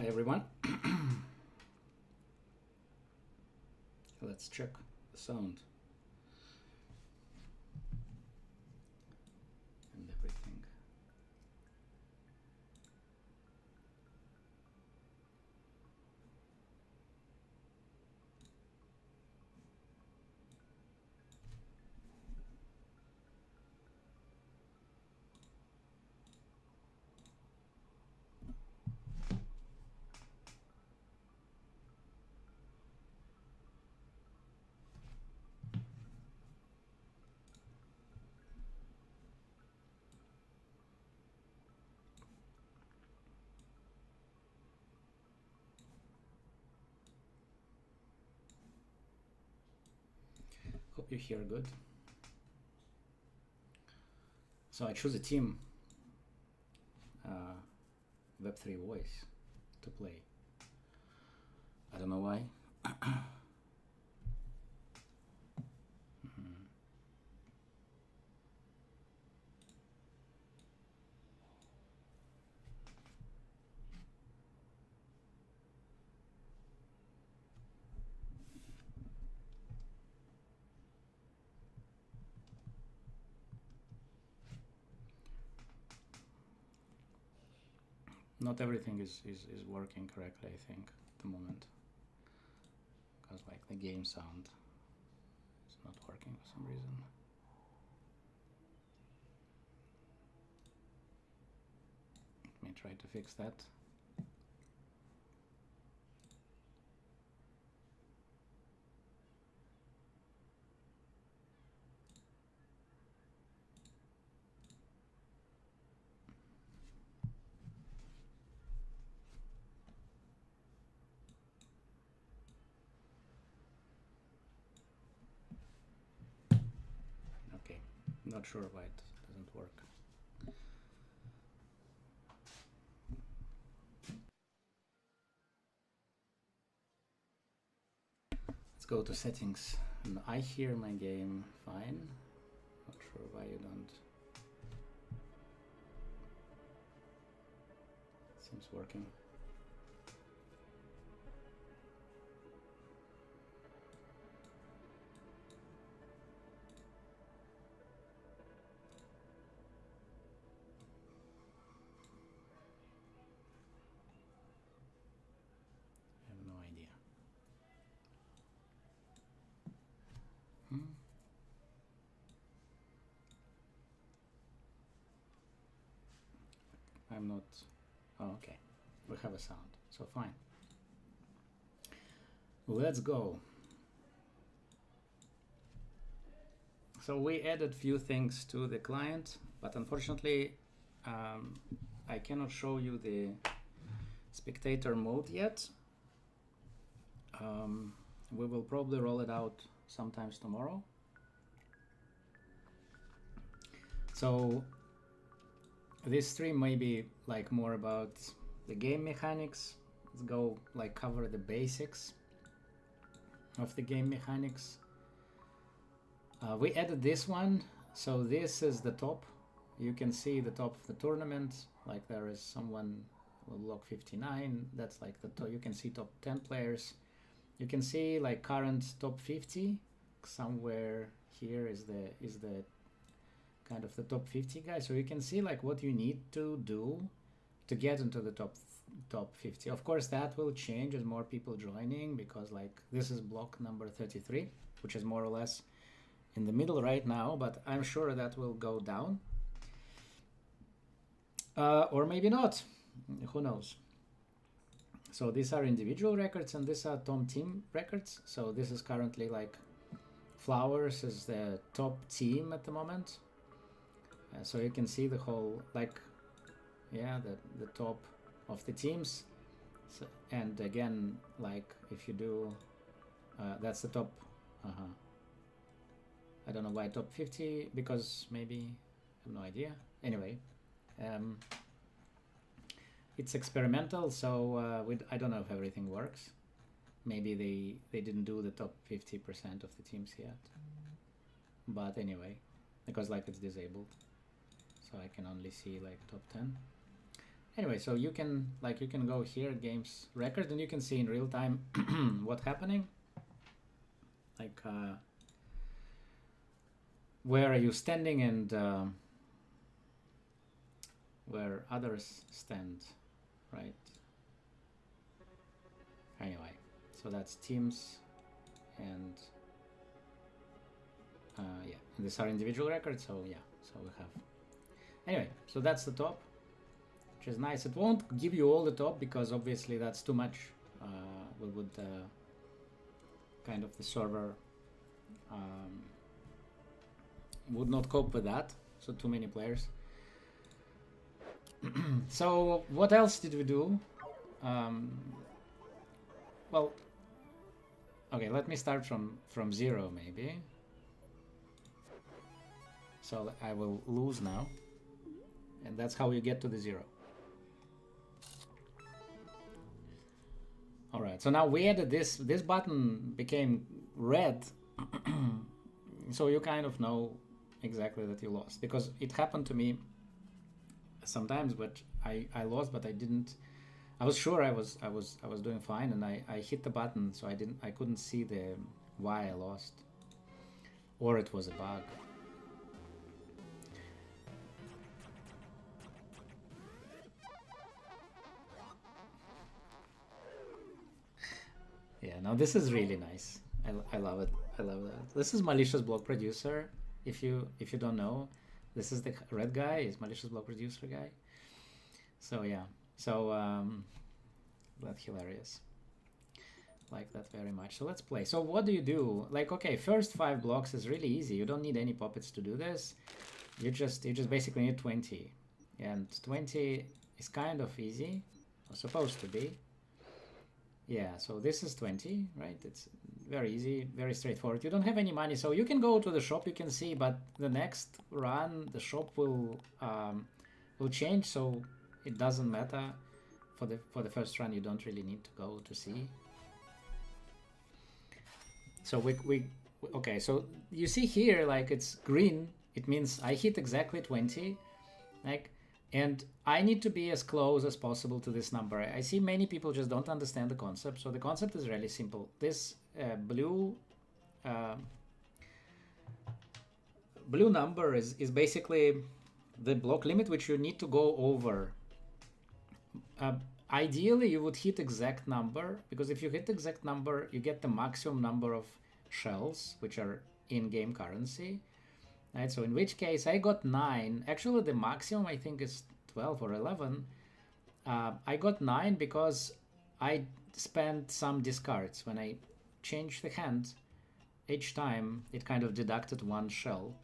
Hi everyone. Let's check the sound and everything. Hope you hear good. So I choose a team, Web3 voice, to play. I don't know why. Not everything is working correctly, I think, at the moment. Because like the game sound is not working for some reason. Let me try to fix that. Okay, not sure why it doesn't work. Let's go to settings. And I hear my game fine. Not sure why you don't. Seems working. I have no idea. I'm not. Oh, okay. We have a sound, so fine. Let's go. So we added few things to the client, but unfortunately, I cannot show you the spectator mode yet. We will probably roll it out sometimes tomorrow. So this stream may be like more about the game mechanics. Let's go like cover the basics of the game mechanics. We added this one, so this is the top. You can see the top of the tournament, like there is someone log 59, that's like the top. You can see top 10 players. You can see like current top 50. Somewhere here is the kind of the top 50 guys, so you can see like what you need to do to get into the top 50. Of course that will change as more people joining, because like this is block number 33, which is more or less in the middle right now, but I'm sure that will go down, or maybe not, who knows. So these are individual records and these are Tom team records. So this is currently like Flowers is the top team at the moment. So you can see the whole, like, yeah, the top of the teams. So, and again, like if you do, that's the top. I don't know why top 50, because maybe, I have no idea. Anyway, it's experimental, so I don't know if everything works. Maybe they didn't do the top 50% of the teams yet. But anyway, because like it's disabled, so I can only see like top 10. Anyway, so you can go here, games record, and you can see in real time what's happening. Like where are you standing and where others stand, right? Anyway, so that's teams, and yeah, these are individual records. So yeah, so we have. Anyway, so that's the top, which is nice. It won't give you all the top because obviously that's too much. We would kind of the server would not cope with that. So too many players. So what else did we do? Well, okay, let me start from 0 maybe. So I will lose now, and that's how you get to the 0. All right, so now we added this button became red, so you kind of know exactly that you lost, because it happened to me sometimes, but I lost, but I didn't. I was sure I was doing fine, and I hit the button, so I couldn't see the why I lost, or it was a bug. Yeah, no, this is really nice. I love it. I love that. This is malicious block producer. If you don't know, this is the red guy. Is malicious block producer guy. So yeah, so that's hilarious. Like that very much. So let's play. So what do you do? Like, okay, first 5 blocks is really easy. You don't need any puppets to do this. You just basically need 20, and 20 is kind of easy, or supposed to be. Yeah, so this is 20, right? It's very easy, very straightforward. You don't have any money, so you can go to the shop, you can see, but the next run, the shop will change, so it doesn't matter. For the first run, you don't really need to go to see. So we okay, so you see here, like it's green, it means I hit exactly 20, like, and I need to be as close as possible to this number. I see many people just don't understand the concept. So the concept is really simple. This blue number is basically the block limit, which you need to go over. Ideally, you would hit exact number, because if you hit exact number, you get the maximum number of shells, which are in-game currency. Right, so in which case I got 9. Actually, the maximum I think is 12 or 11. I got 9 because I spent some discards. When I changed the hand, each time it kind of deducted 1 shell.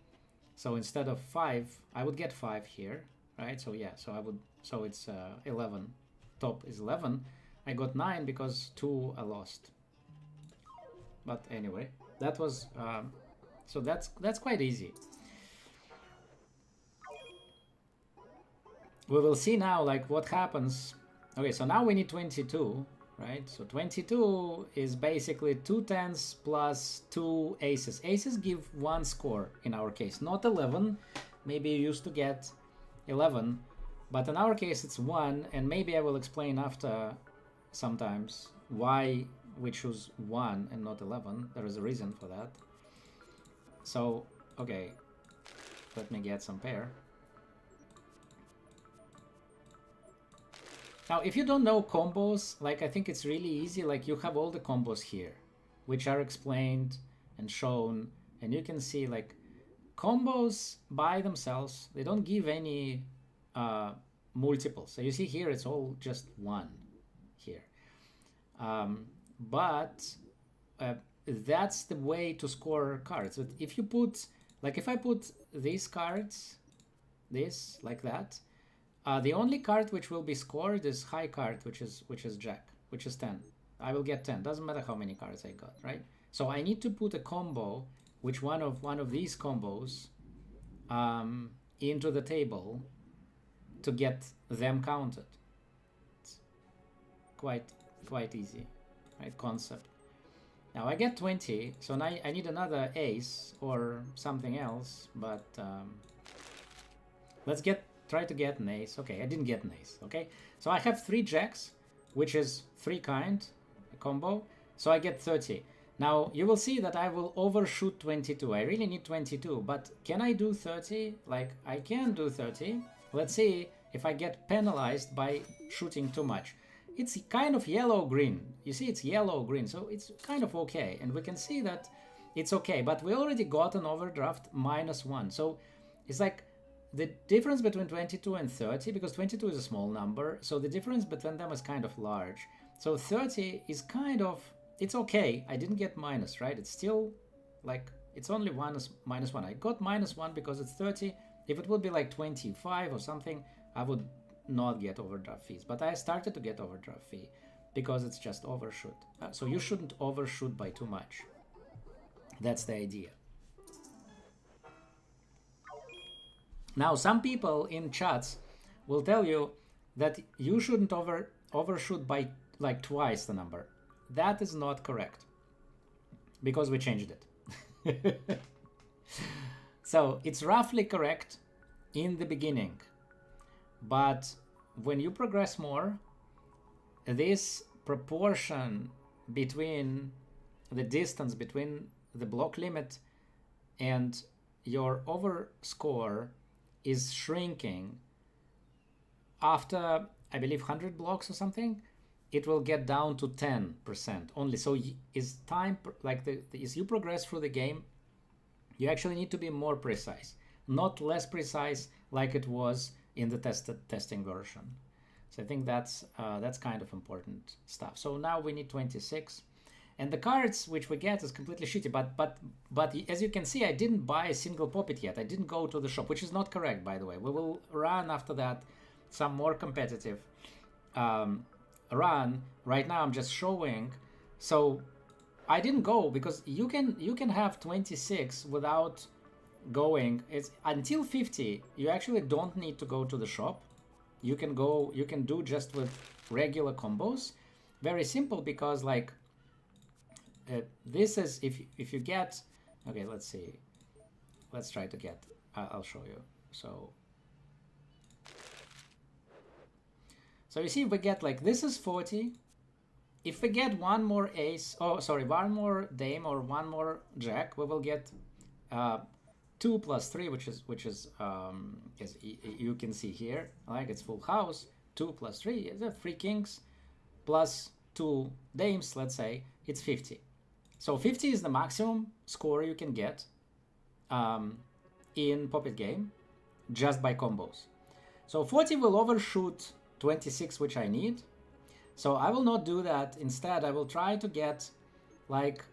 So instead of 5, I would get 5 here, right? So yeah, so I would. So it's 11. Top is 11. I got 9 because 2 I lost. But anyway, that was so that's quite easy. We will see now like what happens. Okay, so now we need 22, right? So 22 is basically 2 10s plus 2 aces. Aces give 1 score in our case, not 11. Maybe you used to get 11, but in our case it's 1, and maybe I will explain after sometimes why we choose 1 and not 11. There is a reason for that. So, okay, let me get some pair. Now, if you don't know combos, like I think it's really easy. Like you have all the combos here, which are explained and shown, and you can see like combos by themselves, they don't give any multiples. So you see here, it's all just 1 here. But that's the way to score cards. But if you put, like if I put these cards, this like that, the only card which will be scored is high card, which is Jack, which is 10. I will get 10. Doesn't matter how many cards I got, right? So I need to put a combo, which one of these combos, into the table to get them counted. It's quite easy, right? Concept. Now I get 20, so now I need another ace or something else, but let's get try to get an ace. Okay, I didn't get an ace. Okay, so I have 3 jacks, which is 3 kind combo. So I get 30. Now you will see that I will overshoot 22. I really need 22, but can I do 30? Like, I can do 30. Let's see if I get penalized by shooting too much. It's kind of yellow-green. You see, it's yellow-green, so it's kind of okay. And we can see that it's okay, but we already got an overdraft -1. So it's like the difference between 22 and 30, because 22 is a small number, so the difference between them is kind of large. So 30 is kind of, it's okay. I didn't get minus, right? It's still like, it's only -1. I got -1 because it's 30. If it would be like 25 or something, I would not get overdraft fees. But I started to get overdraft fee because it's just overshoot. So you shouldn't overshoot by too much. That's the idea. Now, some people in chats will tell you that you shouldn't overshoot by like twice the number. That is not correct because we changed it. So it's roughly correct in the beginning, but when you progress more, this proportion between the distance between the block limit and your overscore is shrinking. After, I believe, 100 blocks or something, it will get down to 10% only. So is time, like as you progress through the game, you actually need to be more precise, not less precise like it was in the testing version. So I think that's kind of important stuff. So now we need 26, and the cards which we get is completely shitty. But as you can see, I didn't buy a single Popit yet. I didn't go to the shop, which is not correct, by the way. We will run after that some more competitive run. Right now I'm just showing. So I didn't go because you can have 26 without going. It's until 50 you actually don't need to go to the shop. You can do just with regular combos. Very simple, because like this is, if you get, okay, let's see, let's try to get, I'll show you. So you see, we get like, this is 40. If we get one more ace, one more dame or one more jack, we will get 2 plus 3, which is as you can see here, like it's full house. 2 plus 3 is 3 kings plus 2 dames, let's say, it's 50. So 50 is the maximum score you can get in Popit game just by combos. So 40 will overshoot 26, which I need. So I will not do that. Instead, I will try to get like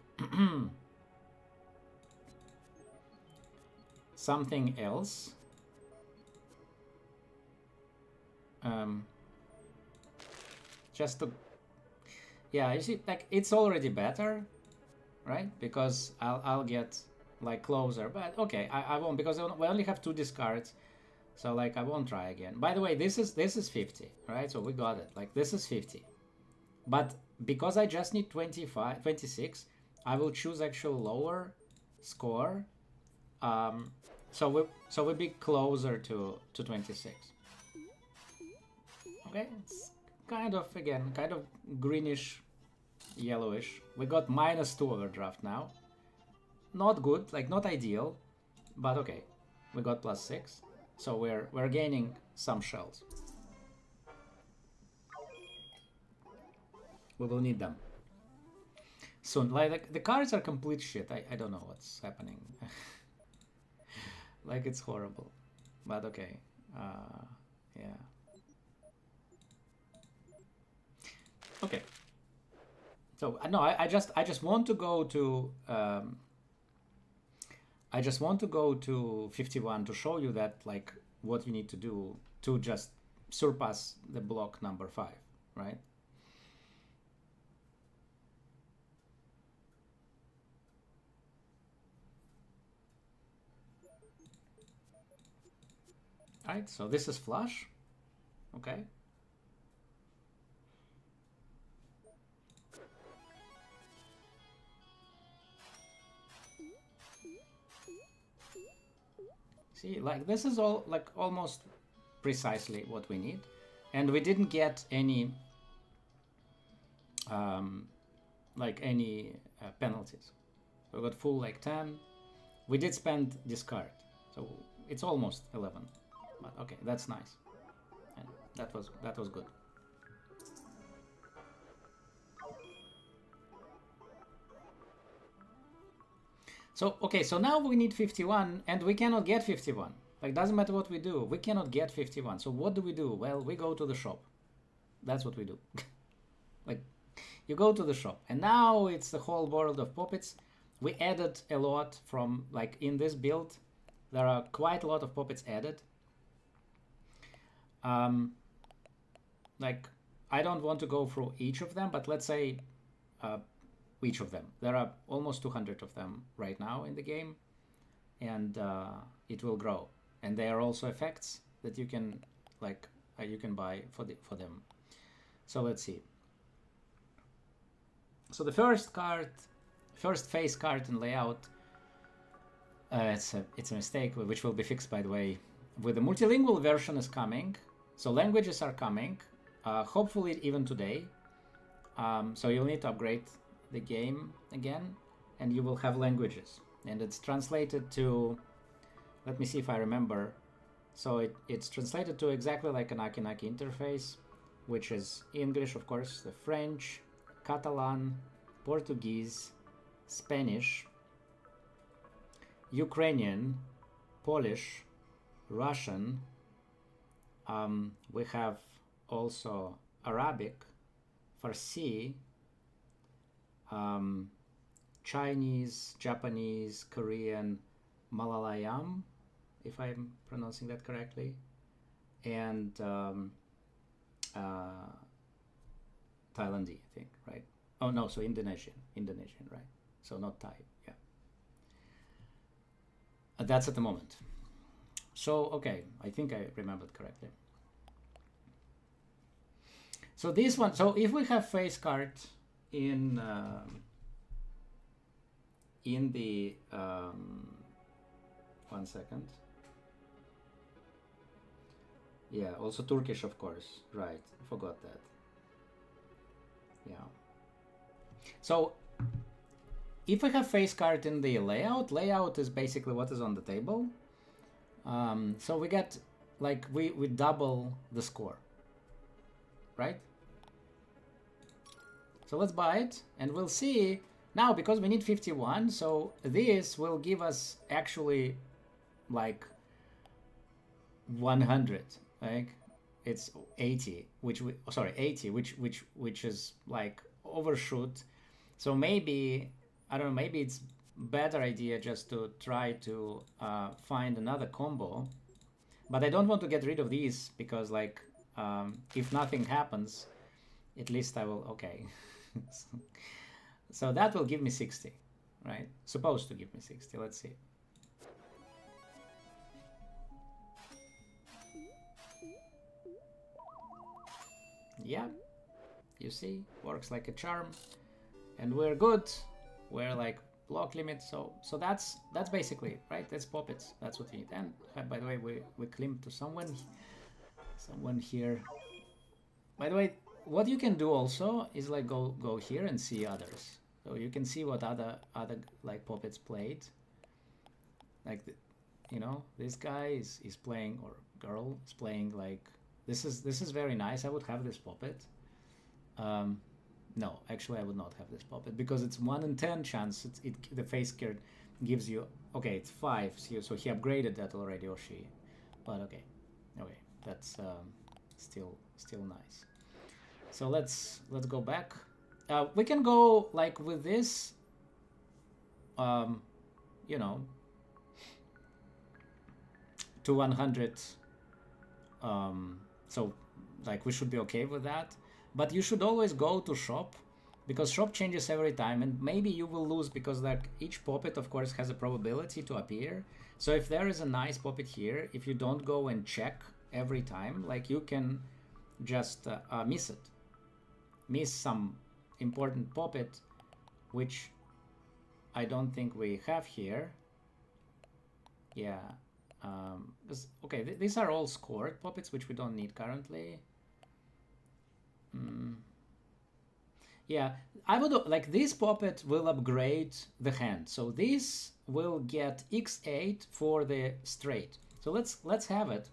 something else. Just to, yeah, you see, like it's already better, right? Because I'll get like closer, but okay, I won't, because we only have 2 discards. So like I won't try again. By the way, this is 50, right? So we got it. Like this is 50. But because I just need 26, I will choose actual lower score. So we'll be closer to 26. Okay, it's kind of, again, kind of greenish, yellowish. We got -2 overdraft now. Not good, like not ideal, but okay. We got +6, so we're gaining some shells. We will need them soon. Like the cards are complete shit. I don't know what's happening. Like it's horrible, but okay. Yeah. Okay. So no, I just want to go to I just want to go to 51 to show you that like what you need to do to just surpass the block number 5, right? Right, so this is flush, okay. See, like this is all like almost precisely what we need. And we didn't get any penalties. We got full like 10. We did spend discard, so it's almost 11. But okay, that's nice. And that was good. So okay, so now we need 51, and we cannot get 51. Like, doesn't matter what we do, we cannot get 51. So what do? Well, we go to the shop. That's what we do. Like, you go to the shop, and now it's the whole world of Popits. We added a lot from, like, in this build, there are quite a lot of Popits added. Like, I don't want to go through each of them, but let's say each of them. There are almost 200 of them right now in the game, and it will grow. And there are also effects that you can you can buy for them. So let's see. So the first face card and layout. It's a mistake, which will be fixed, by the way. With the multilingual version is coming, so languages are coming. Hopefully even today. So you'll need to upgrade the game again, and you will have languages, and it's translated to, let me see if I remember, so it's translated to exactly like an Aki Naki interface, which is English, of course, the French, Catalan, Portuguese, Spanish, Ukrainian, Polish, Russian. We have also Arabic, Farsi, Chinese, Japanese, Korean, Malayalam, if I'm pronouncing that correctly, and Thailand, I think, right? Oh no, so Indonesian, right? So not Thai, yeah. That's at the moment. So okay, I think I remembered correctly. So this one, so if we have face card in the 1 second. Yeah, also Turkish, of course, right? I forgot that. Yeah. So if we have face card in the layout is basically what is on the table. So we get, like, we double the score, right? So let's buy it, and we'll see now, because we need 51, so this will give us actually like 100, like it's 80, which is like overshoot. So maybe, I don't know, maybe it's better idea just to try to find another combo, but I don't want to get rid of these, because like if nothing happens, at least I will, okay. So that will give me 60, right? Supposed to give me 60. Let's see. Yeah, you see, works like a charm, and we're good. We're like block limit, so that's basically right. That's Popits. That's what you need. And by the way, we climbed to someone here. By the way, what you can do also is like go here and see others. So you can see what other like Popits played. Like you know, this guy is playing, or girl is playing, like this is very nice. I would have this Popit. No, actually I would not have this Popit, because it's 1 in 10 chance the face card gives you, okay, it's 5, so he upgraded that already, or she, but okay, that's still nice. So let's go back. We can go like with this, you know, to 100. So like we should be okay with that. But you should always go to shop, because shop changes every time, and maybe you will lose, because like each Popit of course has a probability to appear. So if there is a nice Popit here, if you don't go and check every time, like you can just miss some important Popit, which I don't think we have here. Yeah, Okay, these are all scored Popits, which we don't need currently. Yeah, I would like this Popit will upgrade the hand, so this will get x8 for the straight. So let's have it,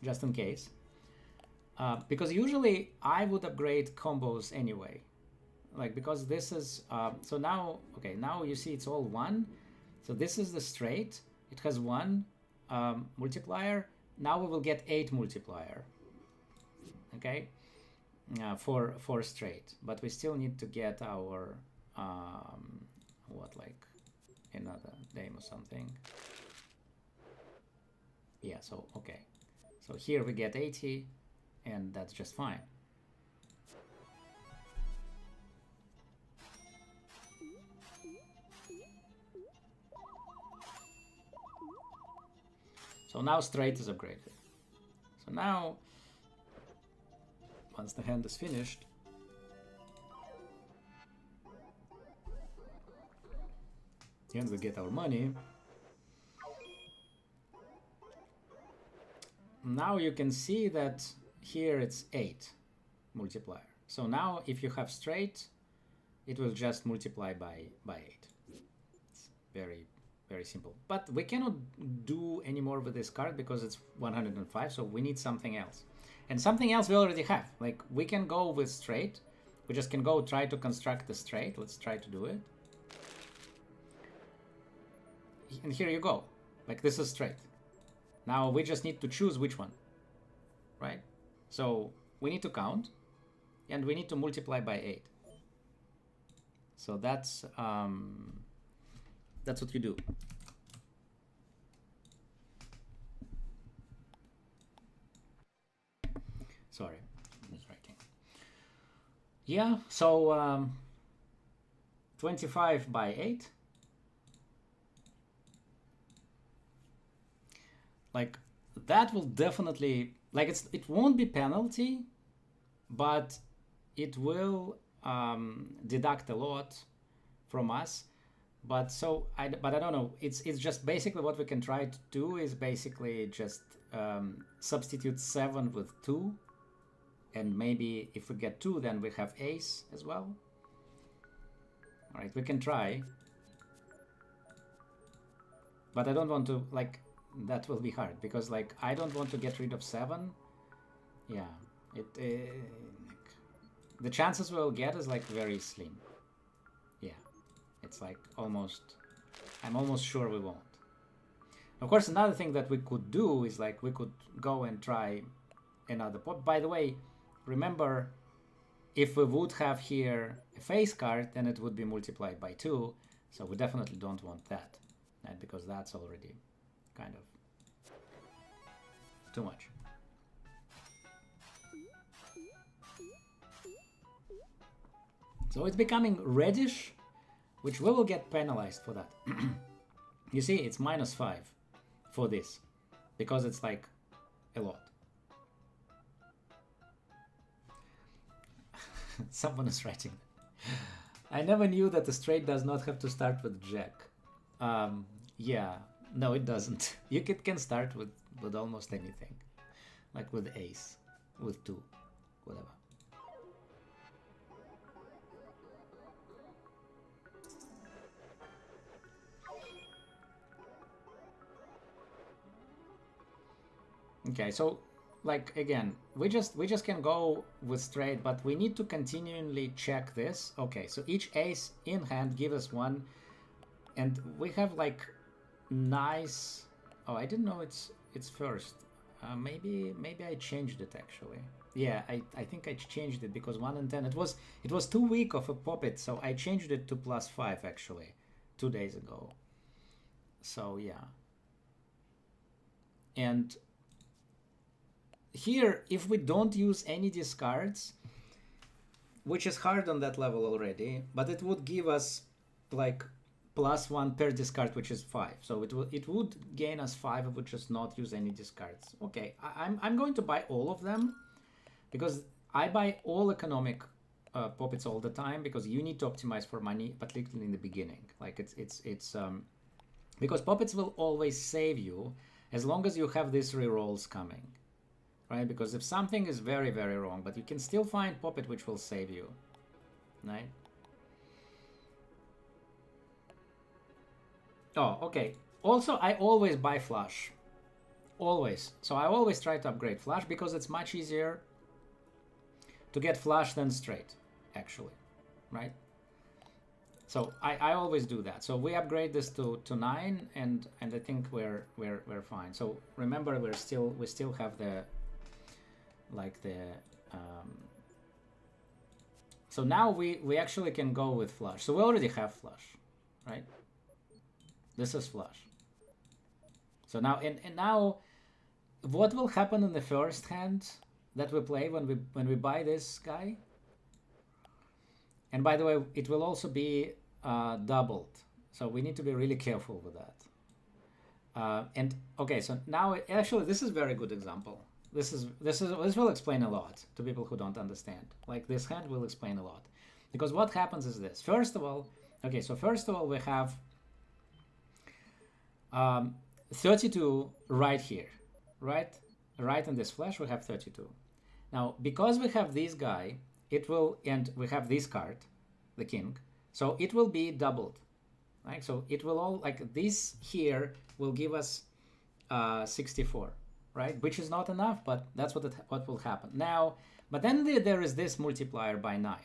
just in case, because usually I would upgrade combos anyway, like because this is so now okay, now you see it's all one. So this is the straight. It has 1 multiplier. Now we will get 8 multiplier. Okay, for straight, but we still need to get our what, like another name or something. Yeah. So okay. So here we get 80, and that's just fine. So now straight is upgraded. So now, once the hand is finished, and we get our money, now you can see that here it's 8 multiplier. So now if you have straight, it will just multiply by 8. It's very simple. But we cannot do any more with this card because it's 105, so we need something else. And something else we already have. Like, we can go with straight. We just can go try to construct the straight. Let's try to do it. And here you go. Like, this is straight. Now we just need to choose which one. Right? So we need to count. And we need to multiply by 8. So that's what you do. Sorry, I was writing. Yeah, so 25 by 8. Like, that will definitely, like, it won't be penalty, but it will deduct a lot from us. But so I don't know. It's just basically what we can try to do is basically just substitute 7 with 2, and maybe if we get 2, then we have ace as well. All right, we can try, but I don't want to, like, that will be hard because, like, I don't want to get rid of 7. Yeah, the chances we'll get is like very slim. Yeah. It's like almost, I'm almost sure we won't. Of course, another thing that we could do is like we could go and try another pop. By the way, remember, if we would have here a face card, then it would be multiplied by 2. So we definitely don't want that, right? Because that's already kind of too much. So it's becoming reddish, which we will get penalized for that. You see, it's -5 for this, because it's like a lot. Someone is writing. I never knew that the straight does not have to start with jack. Yeah, no, it doesn't. You can start with almost anything, like with ace, with 2, whatever. Okay, so like again, we just can go with straight, but we need to continually check this. Okay, so each ace in hand gives us 1, and we have like nice. Oh, I didn't know it's first. Maybe I changed it actually. Yeah, I think I changed it because 1 and 10. It was too weak of a Popit, so I changed it to +5 actually 2 days ago. So yeah, and here, if we don't use any discards, which is hard on that level already, but it would give us like +1 per discard, which is 5. So it would gain us 5 if we just not use any discards. Okay, I'm going to buy all of them because I buy all economic Popits all the time because you need to optimize for money, particularly in the beginning. Like it's Because Popits will always save you as long as you have these rerolls coming, right? Because if something is very, very wrong, but you can still find Popit which will save you, right? Oh, okay. Also, I always buy Flush. Always. So I always try to upgrade Flush because it's much easier to get Flush than straight, actually, right? So I always do that. So we upgrade this to 9, and I think we're fine. So remember, we still have the so now we actually can go with Flush. So we already have Flush, right? This is Flush. So now and now, what will happen in the first hand that we play when we buy this guy? And by the way, it will also be doubled, so we need to be really careful with that. And okay, so now actually this is a very good example. This will explain a lot to people who don't understand. Like this hand will explain a lot, because what happens is this. First of all, okay, so first of all we have 32 right here, right in this flash we have 32. Now because we have this guy, it will, and we have this card, the king, so it will be doubled, right? So it will all, like this here will give us 64, right? Which is not enough, but that's what will happen now. But then there is this multiplier by 9.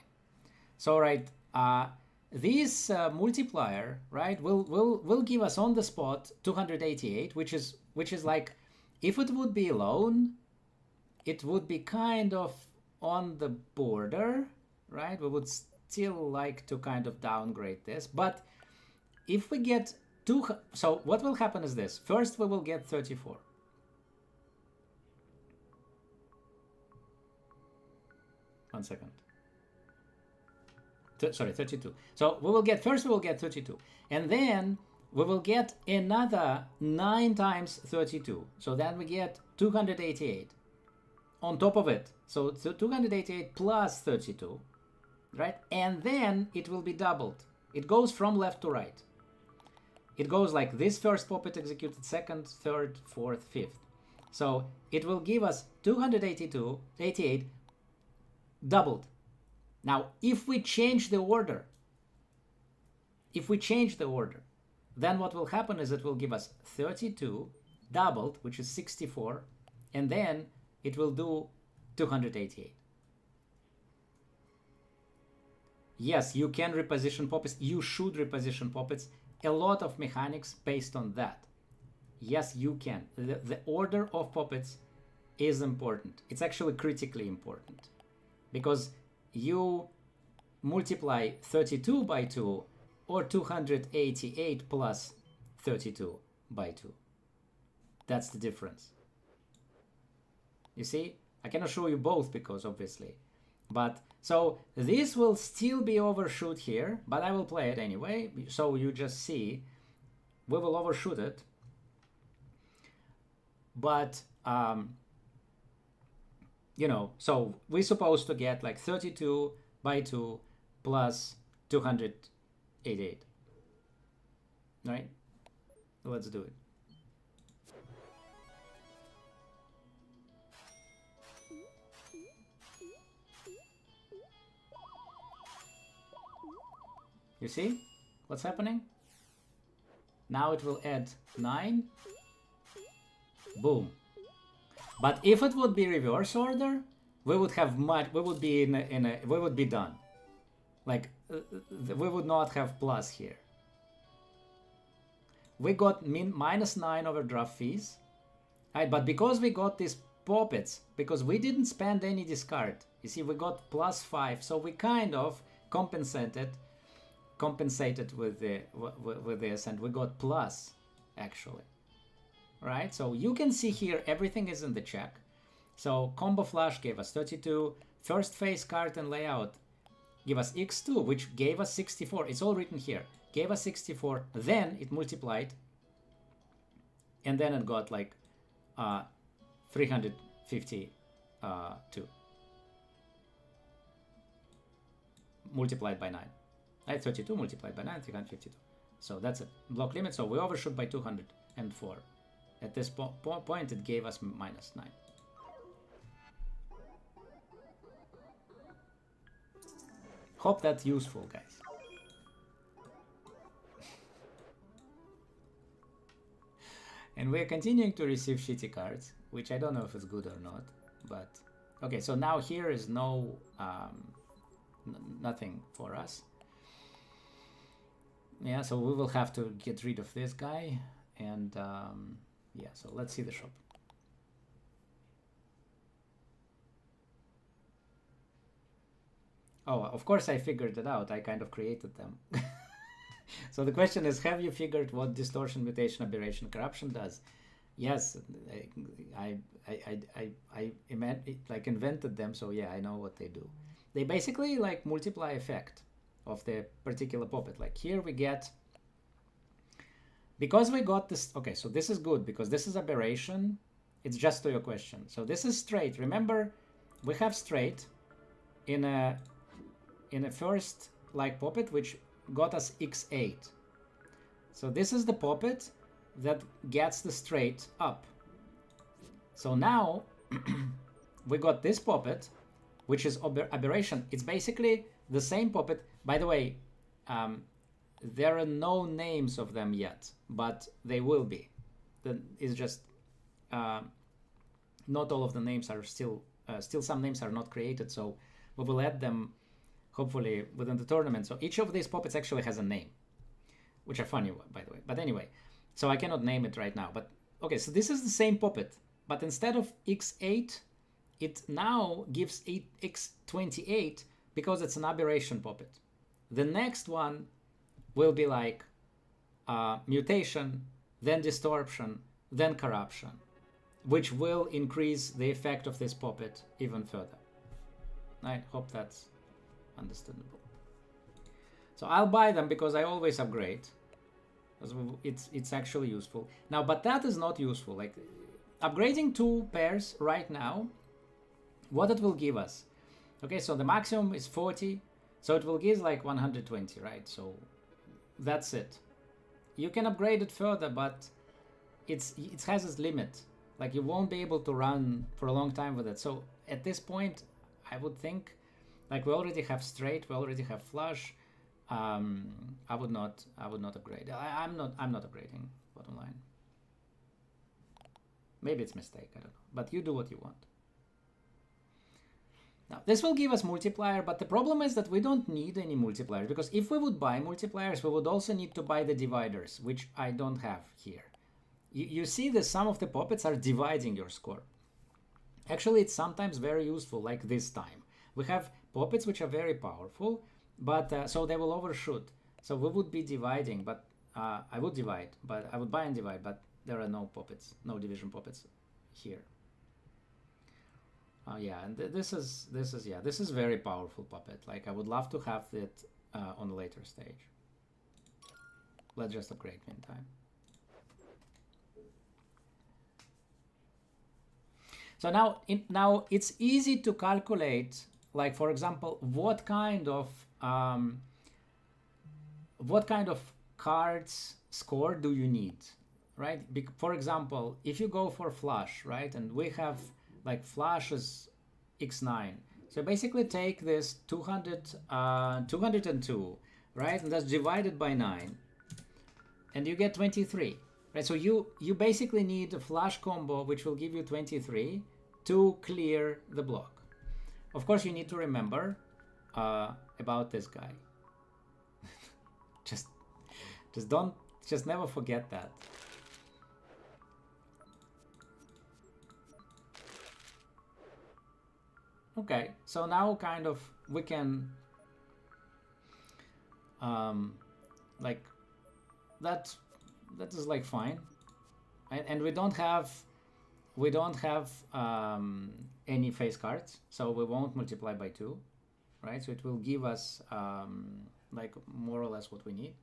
So right, this multiplier, right, will give us on the spot 288, which is like, if it would be alone, it would be kind of on the border, right? We would still like to kind of downgrade this, but if we get so what will happen is this. First we will get 34. One second. Sorry, 32. So we will get 32, and then we will get another 9 times 32. So then we get 288 on top of it. So 288 plus 32, right? And then it will be doubled. It goes from left to right. It goes like this: first Popit executed, second, third, fourth, fifth. So it will give us 288 doubled. Now, if we change the order, then what will happen is it will give us 32 doubled, which is 64, and then it will do 288. Yes, you can reposition Popits. You should reposition Popits. A lot of mechanics based on that. Yes, you can. The order of Popits is important. It's actually critically important, because you multiply 32 by 2 or 288 plus 32 by 2. That's the difference. You see, I cannot show you both because obviously, but so this will still be overshoot here, but I will play it anyway, so you just see we will overshoot it. But you know, so we're supposed to get like 32 by 2 plus 288, right? Let's do it. You see what's happening? Now it will add 9. Boom. But if it would be reverse order, we would have we would be we would be done. Like we would not have plus here. We got -9 overdraft fees, right? But because we got these Popits, because we didn't spend any discard, you see, we got +5, so we kind of compensated with this, and we got plus actually. Right, so you can see here everything is in the check. So combo flash gave us 32, first phase card and layout give us x2, which gave us 64. It's all written here. Gave us 64, then it multiplied, and then it got like 352 multiplied by 9. Right, 32 multiplied by 9, 352. So that's a block limit. So we overshoot by 204. At this point, it gave us -9. Hope that's useful, guys. And we're continuing to receive shitty cards, which I don't know if it's good or not, but okay. So now here is no nothing for us. Yeah, so we will have to get rid of this guy, and yeah. So let's see the shop. Oh, of course I figured it out. I kind of created them. So the question is, have you figured what distortion, mutation, aberration, corruption does? Yes, I invented them, so yeah, I know what they do. They basically like multiply effect of the particular Popit. Like here we get, because we got this, okay, so this is good because this is aberration. It's just to your question. So this is straight. Remember, we have straight in a first like Popit, which got us x8. So this is the Popit that gets the straight up. So now we got this Popit, which is aberration. It's basically the same Popit. By the way, there are no names of them yet, but they will be. It's just not all of the names are still some names are not created. So we will add them hopefully within the tournament. So each of these Popits actually has a name, which are funny, by the way. But anyway, so I cannot name it right now. But okay, so this is the same Popit, but instead of x8, it now gives x28 because it's an aberration Popit. The next one will be like mutation, then distortion, then corruption, which will increase the effect of this Popit even further. I hope that's understandable. So I'll buy them because I always upgrade. It's actually useful. Now, but that is not useful. Like upgrading 2 pairs right now, what it will give us. Okay, so the maximum is 40. So it will give like 120, right? So that's it. You can upgrade it further, but it has its limit. Like you won't be able to run for a long time with it. So at this point, I would think, like we already have straight, we already have flush. I would not upgrade. I'm not upgrading bottom line. Maybe it's a mistake, I don't know. But you do what you want. Now this will give us multiplier, but the problem is that we don't need any multipliers, because if we would buy multipliers, we would also need to buy the dividers, which I don't have here. You see that some of the Popits are dividing your score. Actually, it's sometimes very useful, like this time. We have Popits which are very powerful, but so they will overshoot. So we would be dividing, but I would divide, but I would buy and divide, but there are no Popits, no division Popits here. Yeah, and this is very powerful Popit. Like I would love to have it on a later stage. Let's just upgrade meantime. So now it's easy to calculate, like for example, what kind of cards score do you need, right? For example, if you go for flush, right, and we have like flush is x9, so basically take this 202, right, and that's divided by 9, and you get 23. Right, so you basically need a flush combo which will give you 23 to clear the block. Of course, you need to remember about this guy. just never forget that. Okay, so now kind of we can like that is like fine, and we don't have any face cards, so we won't multiply by 2, right? So it will give us like more or less what we need.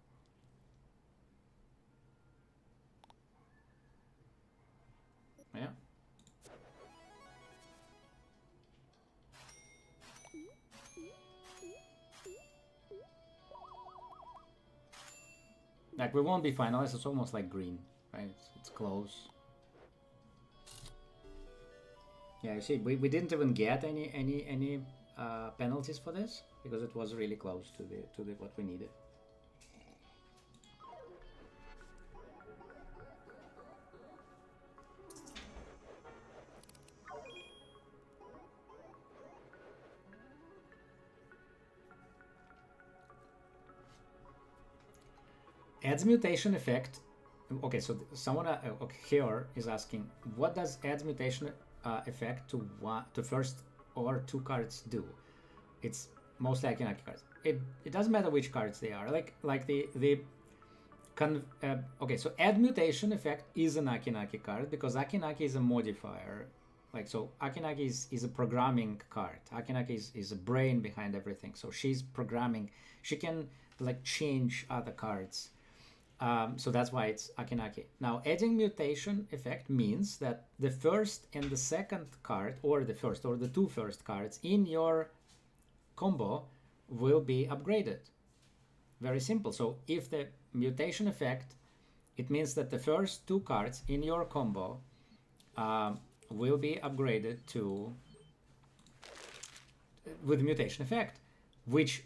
Yeah. Like we won't be finalized. It's almost like green, right? It's close. Yeah, you see, we didn't even get any penalties for this because it was really close to the what we needed. Adds mutation effect. Okay, so someone okay, here is asking, what does adds mutation effect to first or two cards do? It's mostly Akinaki cards. It doesn't matter which cards they are. Like the okay, so add mutation effect is an Akinaki card because Akinaki is a modifier. Like, so Akinaki is a programming card. Akinaki is a brain behind everything. So she's programming. She can like change other cards. So that's why it's Akinaki. Now, adding mutation effect means that the first and the second card, or the first or the two first cards in your combo will be upgraded. Very simple. So if the mutation effect, it means that the first two cards in your combo will be upgraded to with mutation effect, which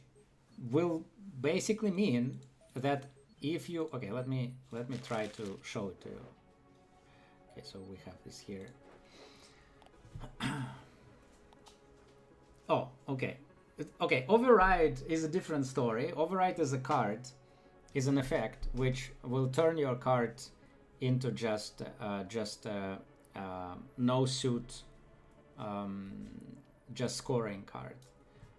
will basically mean that if you, okay, let me try to show it to you. Okay, so we have this here. Oh, okay. Okay, override is a different story. Override is a card, is an effect which will turn your card into just no suit, just scoring card,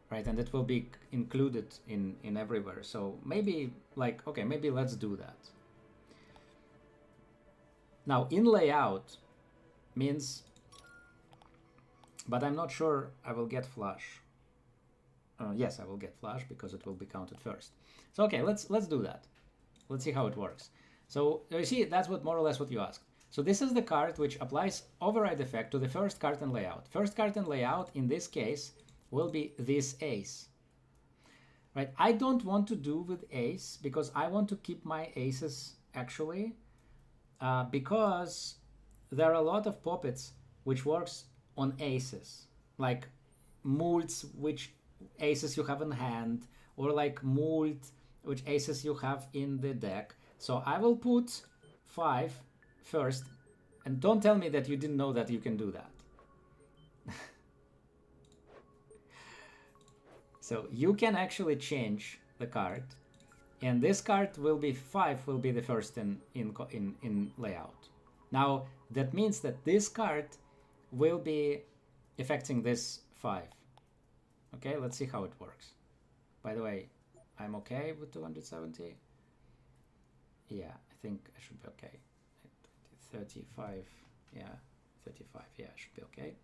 right? And it will be included in everywhere. So maybe like, okay, maybe let's do that. Now in layout means, but I'm not sure I will get flush. Yes, I will get flush because it will be counted first. So okay, let's do that. Let's see how it works. So you see, that's what more or less what you asked. So this is the card which applies override effect to the first card in layout. First card in layout in this case will be this ace. Right? I don't want to do with ace because I want to keep my aces actually because there are a lot of Popits which works on aces, like mults which aces you have in hand, or like mult which aces you have in the deck. So I will put 5 first, and don't tell me that you didn't know that you can do that. So you can actually change the card, and this card will be 5 will be the first in layout. Now that means that this card will be affecting this 5. Okay, let's see how it works. By the way, I'm okay with 270. Yeah, I think I should be okay. 35, yeah, 35, yeah, I should be okay.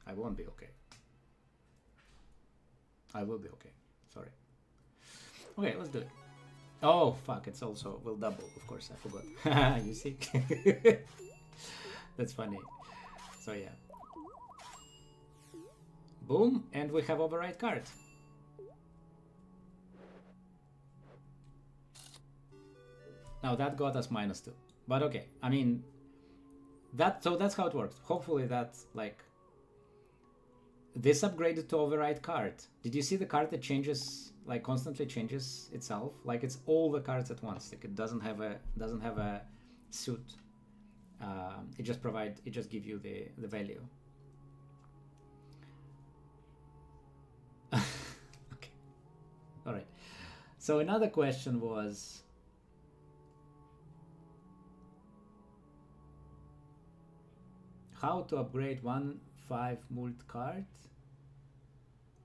I won't be okay. I will be okay. Sorry. Okay, let's do it. Oh, fuck, it's also will double. Of course, I forgot. You see? That's funny. So, yeah. Boom, and we have override card. Now, that got us -2. But okay, I mean, so that's how it works. Hopefully that's like... This upgraded to override card. Did you see the card that changes, like constantly changes itself? Like it's all the cards at once. Like it doesn't have a suit. It just gives you the value. Okay. All right. So another question was, how to upgrade 1/5 mult card?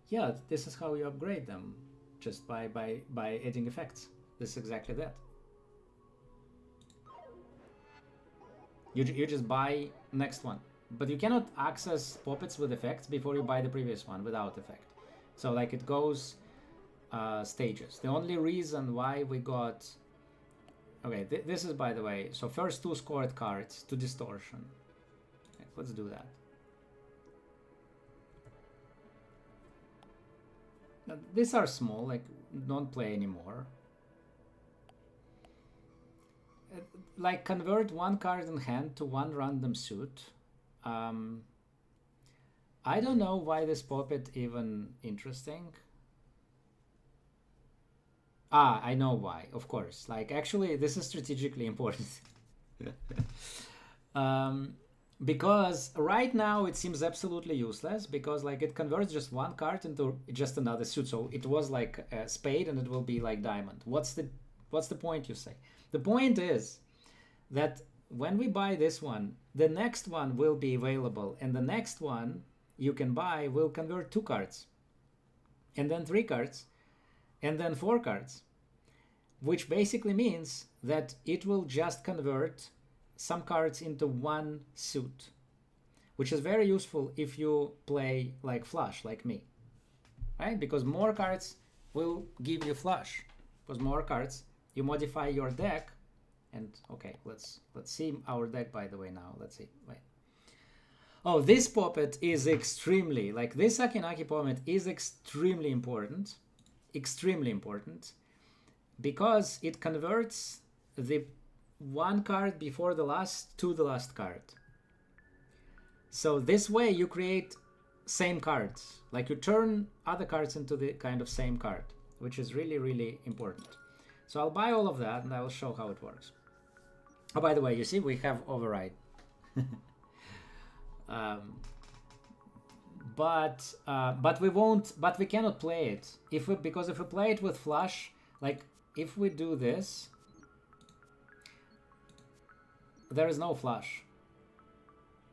Yeah, this is how you upgrade them, just by adding effects. This is exactly that. You just buy next one, but you cannot access Popits with effects before you buy the previous one without effect. So like it goes stages. The only reason why we got... Okay, this is, by the way, so first 2 scored cards to distortion. Okay, let's do that. Now, these are small, like, don't play anymore. Like, convert 1 card in hand to 1 random suit. I don't know why this Popit even interesting. Ah, I know why, of course. Like, actually, this is strategically important. Because right now it seems absolutely useless, because like it converts just 1 card into just another suit. So it was like a spade and it will be like diamond. What's the point, you say? The point is that when we buy this one, the next one will be available, and the next one you can buy will convert 2 cards, and then 3 cards, and then 4 cards, which basically means that it will just convert some cards into 1 suit, which is very useful if you play like flush, like me, right? Because more cards will give you flush, because more cards, you modify your deck. And okay, let's see our deck, by the way. Now let's see. Wait. Oh, this Popit is extremely, like, this Akinaki Popit is extremely important, because it converts the 1 card before the last to the last card. So this way you create same cards, like you turn other cards into the kind of same card, which is really, really important. So I'll buy all of that and I will show how it works. Oh, by the way, you see we have override. But we cannot play it because if we play it with flush, like if we do this, there is no flush.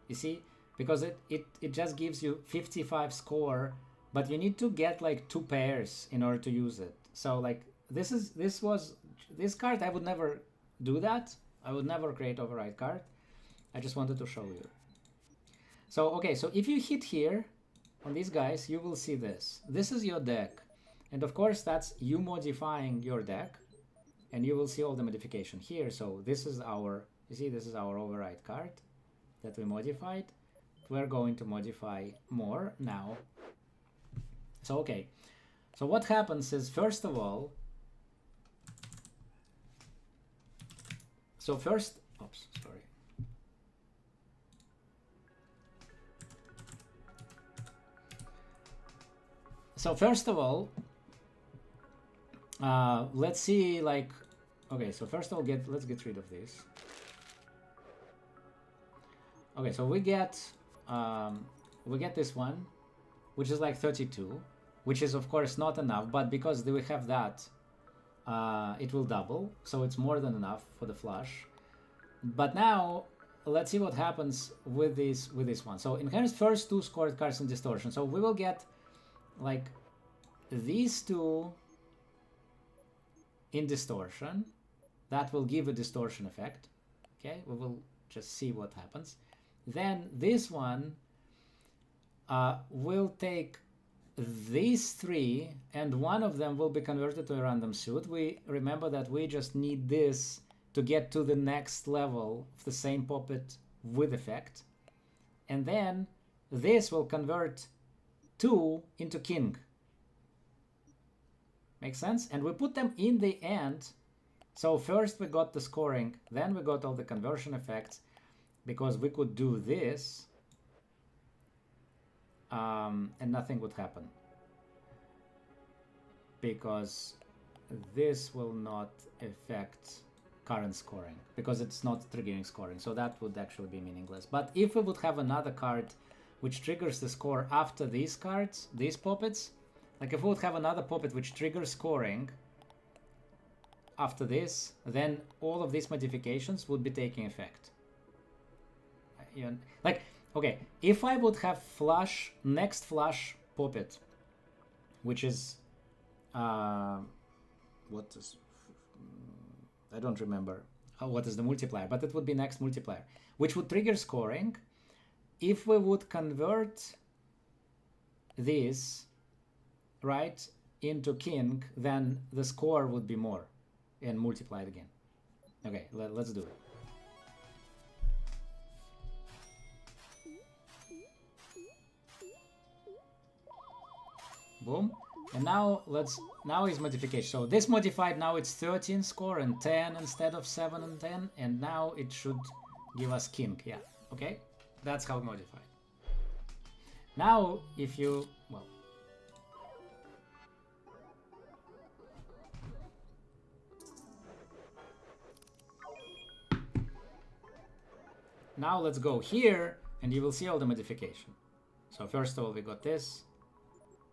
You see, because it just gives you 55 score, but you need to get like 2 pairs in order to use it. So like this card, I would never do that. I would never create override card. I just wanted to show you. So okay, so if you hit here on these guys, you will see this. This is your deck, and of course that's you modifying your deck, and you will see all the modification here. So this is our, you see, this is our override card that we modified. We're going to modify more now. So okay, so what happens is, first of all, oops, sorry. So first of all, let's see, like, okay, so first of all, let's get rid of this. Okay, so we get this one, which is like 32, which is of course not enough, but because we have that, it will double, so it's more than enough for the flush. But now let's see what happens with this one. So inherits first 2 scored cards in distortion. So we will get like these 2 in distortion. That will give a distortion effect. Okay, we will just see what happens. Then this one will take these 3, and one of them will be converted to a random suit. We remember that we just need this to get to the next level of the same Popit with effect. And then this will convert 2 into king. Makes sense? And we put them in the end. So first we got the scoring, then we got all the conversion effects, because we could do this and nothing would happen, because this will not affect current scoring, because it's not triggering scoring, so that would actually be meaningless. But if we would have another card which triggers the score after these cards, these Popits, like if we would have another Popit which triggers scoring after this, then all of these modifications would be taking effect. Like, okay, if I would have flush, next flush Popit, which is what is, I don't remember what is the multiplier, but it would be next multiplier, which would trigger scoring. If we would convert this, right, into king, then the score would be more and multiplied again. Okay, let's do it. Boom. And now now is modification. So this modified, now it's 13 score and 10 instead of 7 and 10, and now it should give us king. Yeah, okay, that's how modified. Now if you, well, now let's go here and you will see all the modification. So first of all, we got this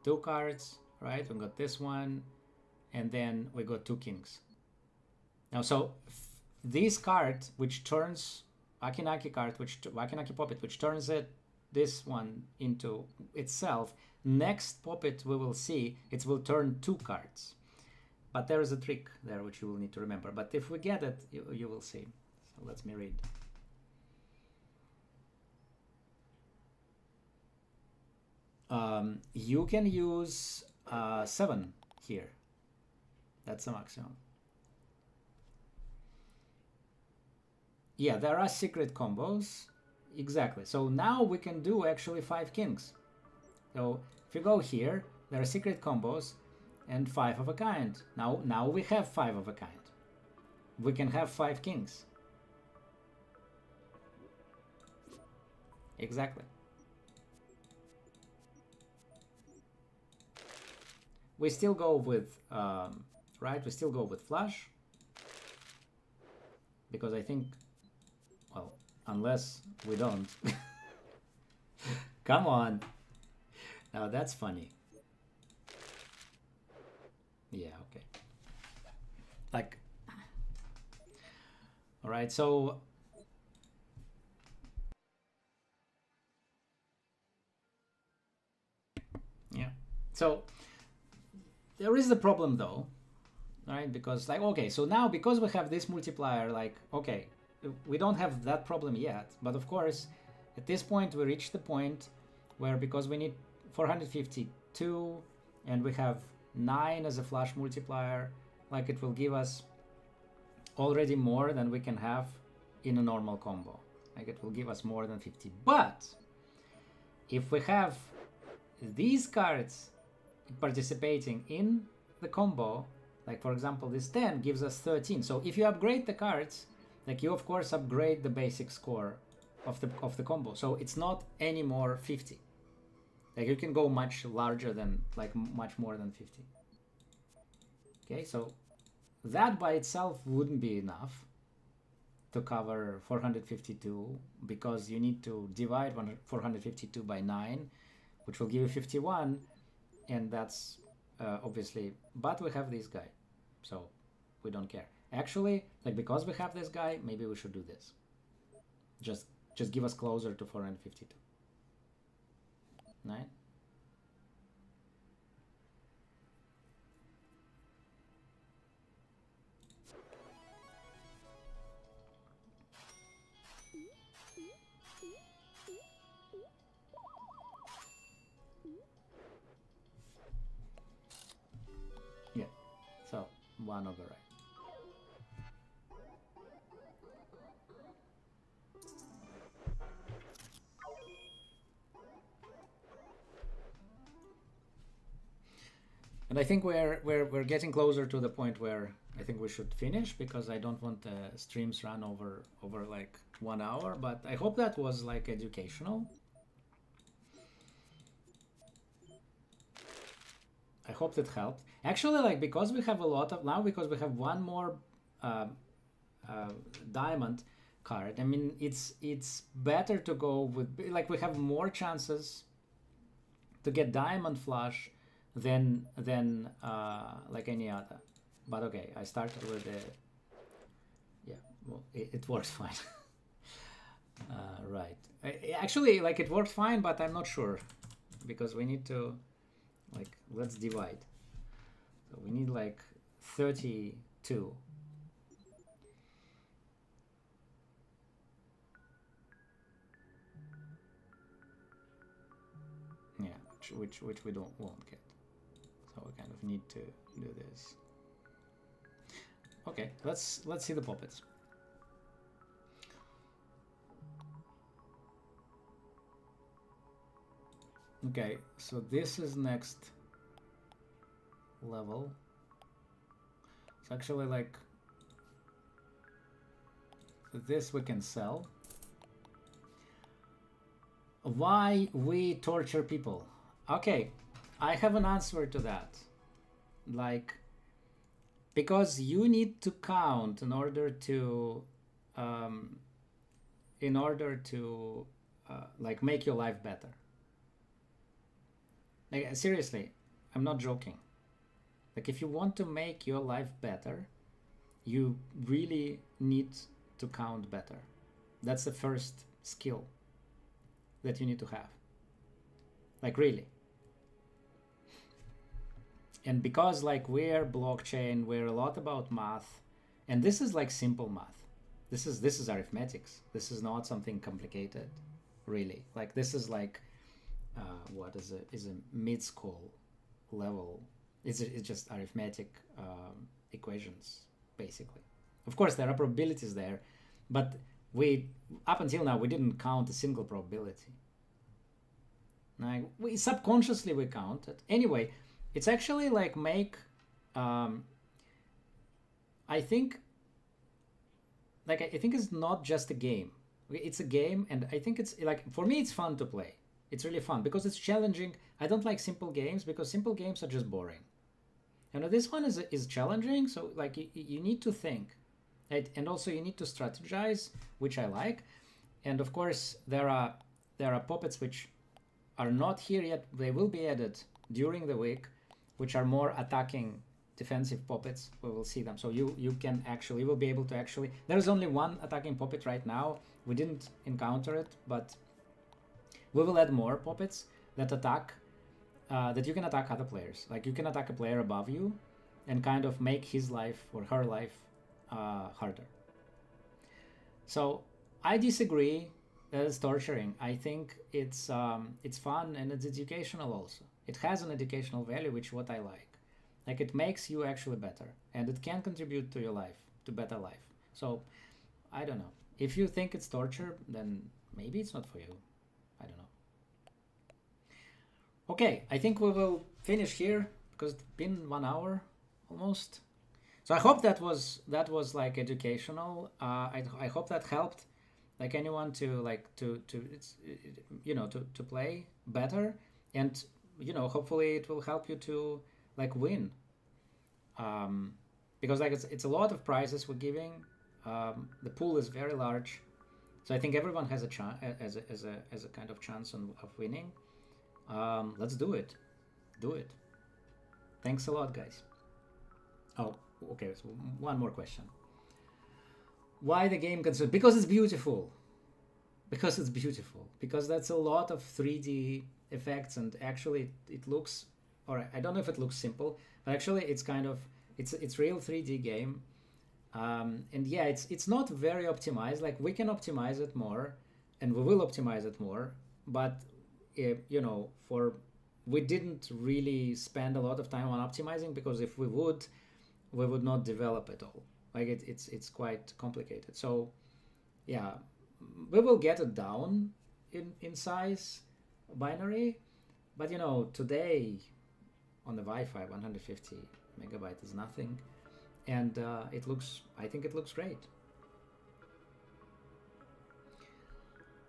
2 cards, right? We got this one, and then we got 2 kings. Now, so this card, which turns Akinaki card, which Akinaki Popit, which turns this one into itself. Next Popit we will see, it will turn 2 cards. But there is a trick there which you will need to remember. But if we get it, you will see. So let me read. You can use 7 here. That's the maximum. Yeah, there are secret combos. Exactly. So now we can do actually 5 kings. So if you go here, there are secret combos and 5 of a kind. Now we have 5 of a kind. We can have 5 kings. Exactly. We still go with, right? We still go with flush. Because I think, well, unless we don't. Come on. Now that's funny. Yeah, okay. Like, all right, so. Yeah, so. There is the problem though, right? Because like, okay, so now because we have this multiplier, like, okay, we don't have that problem yet. But of course, at this point, we reach the point where because we need 452 and we have 9 as a flush multiplier, like it will give us already more than we can have in a normal combo. Like it will give us more than 50. But if we have these cards participating in the combo, like for example this 10 gives us 13. So if you upgrade the cards, like you of course upgrade the basic score of the combo. So it's not anymore 50. Like you can go much larger than, like much more than 50. Okay, so that by itself wouldn't be enough to cover 452 because you need to divide 452 by 9, which will give you 51. And that's obviously, but we have this guy, so we don't care. Actually, like because we have this guy, maybe we should do this. Just give us closer to 452. Right? Yeah. So 1 override. And I think we're getting closer to the point where I think we should finish because I don't want streams run over like 1 hour. But I hope that was like educational. I hope that helped. Actually, like because we have a lot of now, because we have 1 more diamond card. I mean, it's better to go with, like we have more chances to get diamond flush than like any other. But okay, I started with the, yeah, well, it works fine. Right. Actually, like it worked fine, but I'm not sure because we need to, like, let's divide. So we need like 32. Yeah, which we won't get. So kind of need to do this. Okay, let's see the puppets. Okay, so this is next level. It's actually like this we can sell. Why we torture people? Okay, I have an answer to that. Like, because you need to count in order to like make your life better. Like, seriously, I'm not joking. Like, if you want to make your life better, you really need to count better. That's the first skill that you need to have. Like, really. And because like we're blockchain, we're a lot about math, and this is like simple math. This is arithmetics. This is not something complicated, really. Like, this is like what is a mid-school level. It's just arithmetic equations, basically. Of course, there are probabilities there, but up until now we didn't count a single probability. Like, we subconsciously we counted. Anyway, it's actually like I think it's not just a game. It's a game, and I think it's like, for me it's fun to play. It's really fun because it's challenging. I don't like simple games because simple games are just boring. And this one is challenging, so like you need to think, right? And also you need to strategize, which I like. And of course there are puppets which are not here yet. They will be added during the week, which are more attacking defensive puppets. We will see them. So you will be able to actually, there is only one attacking puppet right now. We didn't encounter it, but we will add more puppets that attack, that you can attack other players. Like, you can attack a player above you and kind of make his life or her life harder. So I disagree that it's torturing. I think it's fun and it's educational also. It has an educational value, which is what I like. Like, it makes you actually better, and it can contribute to your life, to better life. So I don't know. If you think it's torture, then maybe it's not for you. I don't know. Okay, I think we will finish here because it's been 1 hour almost. So I hope that was like educational. I hope that helped like anyone to play better, and hopefully it will help you to like win. Because like it's a lot of prizes we're giving. The pool is very large, so I think everyone has a chance as a kind of chance of winning. Let's do it. Thanks a lot, guys. Oh, okay, so one more question. Why the game considered? Because it's beautiful. Because that's a lot of 3D effects, and actually it looks, or I don't know if it looks simple, but actually it's kind of, it's real 3D game. And yeah, it's not very optimized. Like, we can optimize it more, and we will optimize it more, but we didn't really spend a lot of time on optimizing, because if we would not develop it all. Like, it's quite complicated. So yeah, we will get it down in size binary, but today on the Wi-Fi 150 megabyte is nothing, and I think it looks great.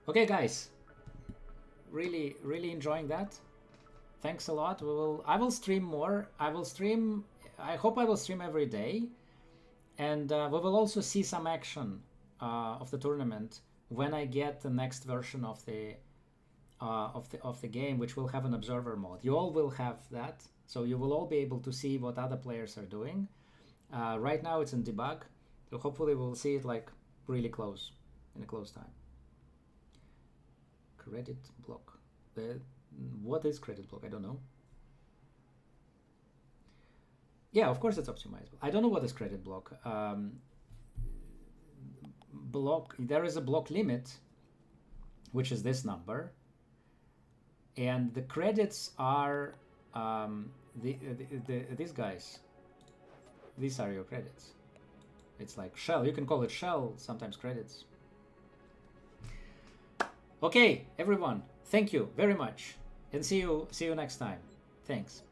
Okay, guys, really enjoying that. Thanks a lot. I will stream more. I hope I will stream every day, and we will also see some action of the tournament when I get the next version of the game, which will have an observer mode. You all will have that, so you will all be able to see what other players are doing. Right now it's in debug, so hopefully we'll see it like really close, in a close time. Credit block. What is credit block? I don't know. Yeah, of course it's optimizable. I don't know what is credit block. There is a block limit, which is this number, and the credits are these guys, these are your credits. It's like shell. You can call it shell, sometimes credits. Okay, everyone, thank you very much, and see you next time. Thanks.